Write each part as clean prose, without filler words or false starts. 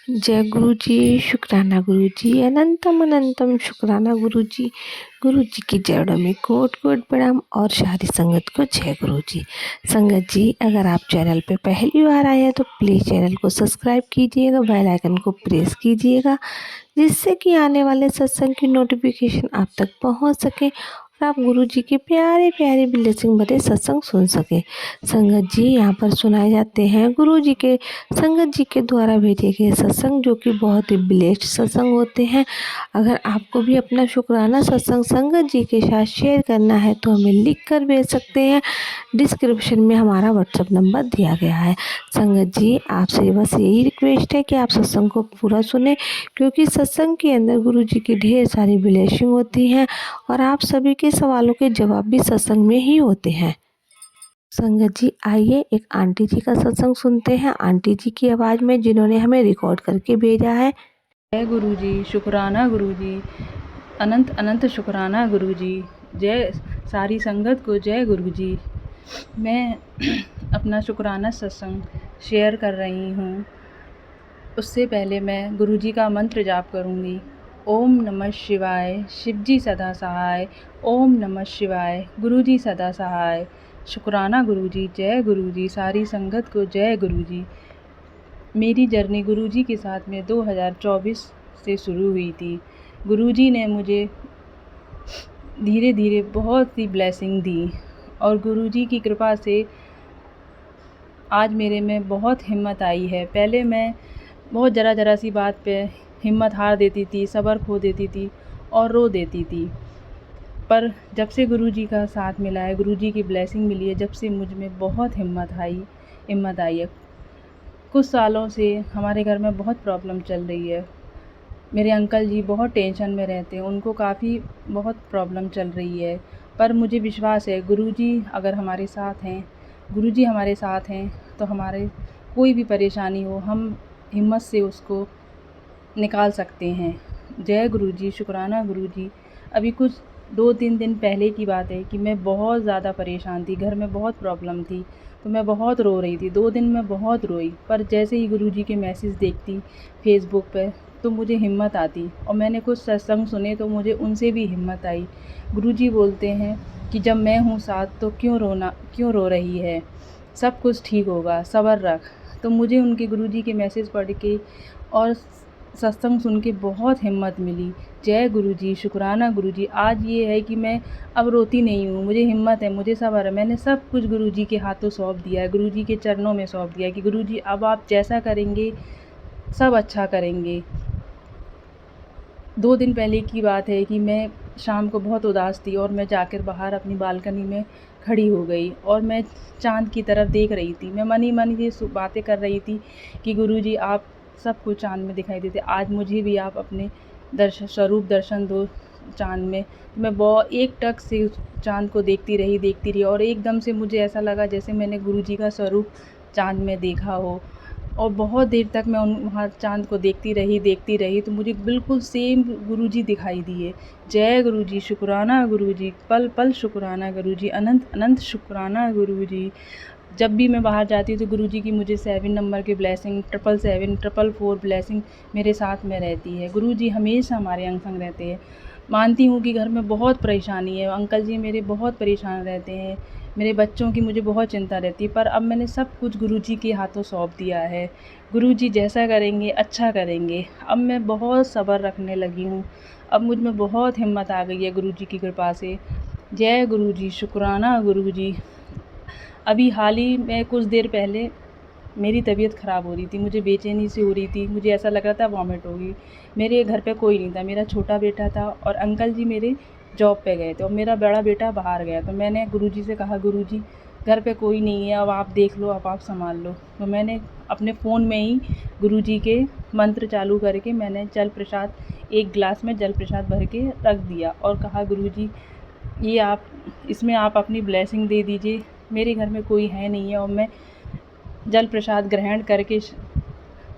जय गुरु जी, शुक्राना गुरु जी, अनंतम अनंतम शुक्राना गुरु जी। गुरु जी की जड़ों में कोट कोट प्रणाम और सारी संगत को जय गुरु जी। संगत जी, अगर आप चैनल पे पहली बार आए हैं तो प्लीज़ चैनल को सब्सक्राइब कीजिएगा, बेल आइकन को प्रेस कीजिएगा, जिससे कि आने वाले सत्संग की नोटिफिकेशन आप तक पहुंच सके और आप गुरु जी के प्यारे प्यारे ब्लेसिंग भरे सत्संग सुन सके। संगत जी, यहाँ पर सुनाए जाते हैं गुरु जी के संगत जी के द्वारा भेजे गए सत्संग, जो कि बहुत ही ब्लेस्ड सत्संग होते हैं। अगर आपको भी अपना शुक्राना सत्संग संगत जी के साथ शेयर करना है तो हमें लिख कर भेज सकते हैं। डिस्क्रिप्शन में हमारा व्हाट्सएप नंबर दिया गया है। संगत जी, आपसे बस यही रिक्वेस्ट है कि आप सत्संग को पूरा सुने, क्योंकि सत्संग के अंदर गुरु जी की ढेर सारी ब्लेसिंग होती हैं और आप सभी के सवालों के जवाब भी सत्संग में ही होते हैं। संगत जी, आइए एक आंटी जी का सत्संग सुनते हैं, आंटी जी की आवाज़ में, जिन्होंने हमें रिकॉर्ड करके भेजा है। जय गुरु जी, शुक्राना गुरु जी, अनंत अनंत शुक्राना गुरु जी। जय सारी संगत को जय गुरु जी। मैं अपना शुक्राना सत्संग शेयर कर रही हूँ। उससे पहले मैं गुरु जी का मंत्र जाप करूँगी। ओम नमः शिवाय, शिव जी सदा सहाय। ओम नमः शिवाय, गुरु जी सदा सहाय। शुक्राना गुरु जी, जय गुरु जी, सारी संगत को जय गुरु जी। मेरी जर्नी गुरुजी के साथ में 2024 से शुरू हुई थी। गुरुजी ने मुझे धीरे धीरे बहुत सी ब्लेसिंग दी और गुरुजी की कृपा से आज मेरे में बहुत हिम्मत आई है। पहले मैं बहुत ज़रा सी बात पे हिम्मत हार देती थी, सब्र खो देती थी और रो देती थी। पर जब से गुरुजी का साथ मिला है, गुरुजी की ब्लेसिंग मिली है, जब से मुझ में बहुत हिम्मत आई है। कुछ सालों से हमारे घर में बहुत प्रॉब्लम चल रही है। मेरे अंकल जी बहुत टेंशन में रहते हैं, उनको काफ़ी बहुत प्रॉब्लम चल रही है। पर मुझे विश्वास है गुरुजी अगर हमारे साथ हैं, गुरुजी हमारे साथ हैं तो हमारे कोई भी परेशानी हो हम हिम्मत से उसको निकाल सकते हैं। जय गुरुजी, शुक्राना गुरुजी। अभी कुछ 2-3 दिन पहले की बात है कि मैं बहुत ज़्यादा परेशान थी, घर में बहुत प्रॉब्लम थी, तो मैं बहुत रो रही थी। 2 दिन मैं बहुत रोई, पर जैसे ही गुरुजी के मैसेज देखती फेसबुक पे तो मुझे हिम्मत आती और मैंने कुछ सत्संग सुने तो मुझे उनसे भी हिम्मत आई। गुरुजी बोलते हैं कि जब मैं हूँ साथ तो क्यों रो रही है, सब कुछ ठीक होगा, सब्र रख। तो मुझे उनके गुरुजी के मैसेज पढ़ के और सत्संग सुन के बहुत हिम्मत मिली। जय गुरुजी, शुक्राना गुरुजी। आज ये है कि मैं अब रोती नहीं हूँ, मुझे हिम्मत है, मुझे सब्र है। मैंने सब कुछ गुरुजी के हाथों सौंप दिया है, गुरुजी के चरणों में सौंप दिया है कि गुरुजी अब आप जैसा करेंगे सब अच्छा करेंगे। 2 दिन पहले की बात है कि मैं शाम को बहुत उदास थी और मैं जाकर बाहर अपनी बालकनी में खड़ी हो गई और मैं चाँद की तरफ देख रही थी। मैं मन ही मन ये बातें कर रही थी कि गुरुजी आप सबको चाँद में दिखाई देते, आज मुझे भी आप अपने स्वरूप दर्शन दो चाँद में। तो मैं एकटक से उस चाँद को देखती रही और एकदम से मुझे ऐसा लगा जैसे मैंने गुरुजी का स्वरूप चाँद में देखा हो और बहुत देर तक मैं वहाँ चाँद को देखती रही तो मुझे बिल्कुल सेम गुरुजी दिखाई दिए। जय गुरुजी, शुक्राना गुरुजी, पल पल शुक्राना गुरुजी, अनंत अनंत शुक्राना गुरुजी। जब भी मैं बाहर जाती हूँ तो गुरुजी की मुझे 7 नंबर की ब्लेसिंग, 777, 444 ब्लेसिंग मेरे साथ में रहती है। गुरुजी हमेशा हमारे अंग संग रहते हैं। मानती हूँ कि घर में बहुत परेशानी है, अंकल जी मेरे बहुत परेशान रहते हैं, मेरे बच्चों की मुझे बहुत चिंता रहती है, पर अब मैंने सब कुछ गुरुजी के हाथों सौंप दिया है। गुरुजी जैसा करेंगे अच्छा करेंगे। अब मैं बहुत सब्र रखने लगी हूँ, अब मुझ में बहुत हिम्मत आ गई है गुरुजी की कृपा से। जय गुरुजी, शुक्राना गुरुजी। अभी हाल ही में कुछ देर पहले मेरी तबीयत ख़राब हो रही थी, मुझे बेचैनी सी हो रही थी, मुझे ऐसा लग रहा था वॉमिट होगी। मेरे घर पे कोई नहीं था, मेरा छोटा बेटा था और अंकल जी मेरे जॉब पे गए थे और मेरा बड़ा बेटा बाहर गया। तो मैंने गुरुजी से कहा, गुरुजी घर पे कोई नहीं है, अब आप देख लो, अब आप संभाल लो। तो मैंने अपने फ़ोन में ही गुरुजी के मंत्र चालू करके मैंने जल प्रसाद, एक गिलास में जल प्रसाद भर के रख दिया और कहा, गुरुजी ये आप इसमें आप अपनी ब्लेसिंग दे दीजिए। मेरे घर में कोई है नहीं है और मैं जल प्रसाद ग्रहण करके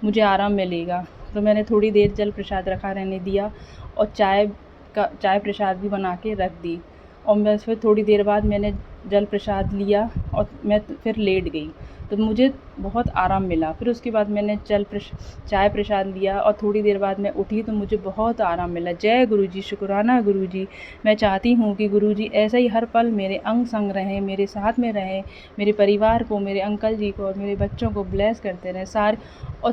मुझे आराम मिलेगा। तो मैंने थोड़ी देर जल प्रसाद रखा रहने दिया और चाय प्रसाद भी बना के रख दी और मैं फिर थोड़ी देर बाद मैंने जल प्रसाद लिया और मैं फिर लेट गई। तो मुझे बहुत आराम मिला। फिर उसके बाद मैंने चाय प्रसाद लिया और थोड़ी देर बाद मैं उठी तो मुझे बहुत आराम मिला। जय गुरुजी, शुक्राना गुरुजी। मैं चाहती हूँ कि गुरुजी ऐसा ही हर पल मेरे अंग संग रहें, मेरे साथ में रहें, मेरे परिवार को, मेरे अंकल जी को और मेरे बच्चों को ब्लेस करते रहें,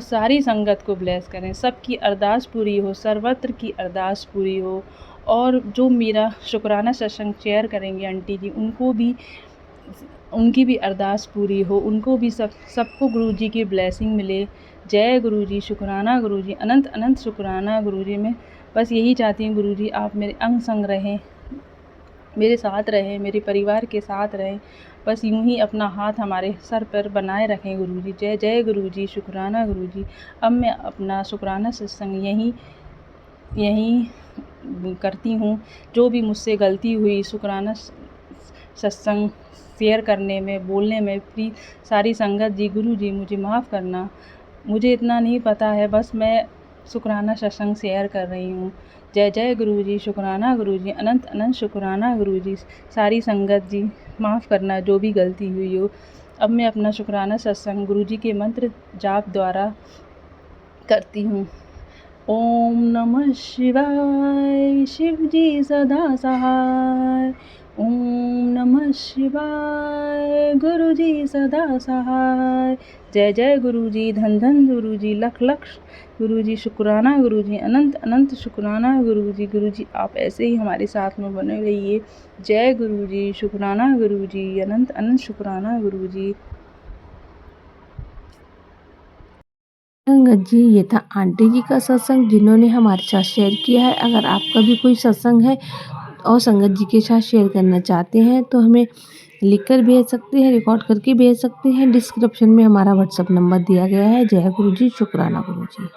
सारी संगत को ब्लेस करें। सबकी अरदास पूरी हो, सर्वत्र की अरदास पूरी हो। और जो मेरा शुक्राना सत्संग शेयर करेंगे आंटी जी, उनकी भी अरदास पूरी हो, उनको भी सबको गुरुजी की ब्लेसिंग मिले। जय गुरुजी, शुक्राना गुरुजी, अनंत अनंत शुक्राना गुरुजी। मैं बस यही चाहती हूँ गुरुजी आप मेरे अंग संग रहें, मेरे साथ रहें, मेरे परिवार के साथ रहें। बस यूँ ही अपना हाथ हमारे सर पर बनाए रखें गुरुजी। जय जय गुरुजी, शुक्राना गुरुजी। अब मैं अपना शुक्राना सत्संग यहीं करती हूँ। जो भी मुझसे गलती हुई शुक्राना सत्संग शेयर करने में, बोलने में, प्लीज़ सारी संगत जी, गुरुजी मुझे माफ़ करना। मुझे इतना नहीं पता है, बस मैं शुक्राना सत्संग शेयर कर रही हूँ। जय जय गुरुजी, शुक्राना गुरुजी, अनंत अनंत शुक्राना गुरुजी। सारी संगत जी माफ़ करना जो भी गलती हुई हो। अब मैं अपना शुक्राना सत्संग गुरुजी के मंत्र जाप द्वारा करती हूँ। ओम नमः शिवाय, शिव जी सदा सहाय। ओम नमः शिवाय, गुरु जी सदा सहाय। जय जय गुरु जी, धन धन गुरु जी, लख लख गुरु जी, शुक्राना गुरु जी, अनंत अनंत शुक्राना गुरु जी। गुरु जी आप ऐसे ही हमारे साथ में बने रहिए। जय गुरु जी, शुक्राना गुरु जी, अनंत अनंत शुक्राना गुरु जी। संगत जी, ये था आंटी जी का सत्संग जिन्होंने हमारे साथ शेयर किया है। अगर आपका भी कोई सत्संग है और संगत जी के साथ शेयर करना चाहते हैं तो हमें लिखकर भेज सकते हैं, रिकॉर्ड करके भेज सकते हैं। डिस्क्रिप्शन में हमारा व्हाट्सएप नंबर दिया गया है। जय गुरु जी, शुक्राना गुरु जी।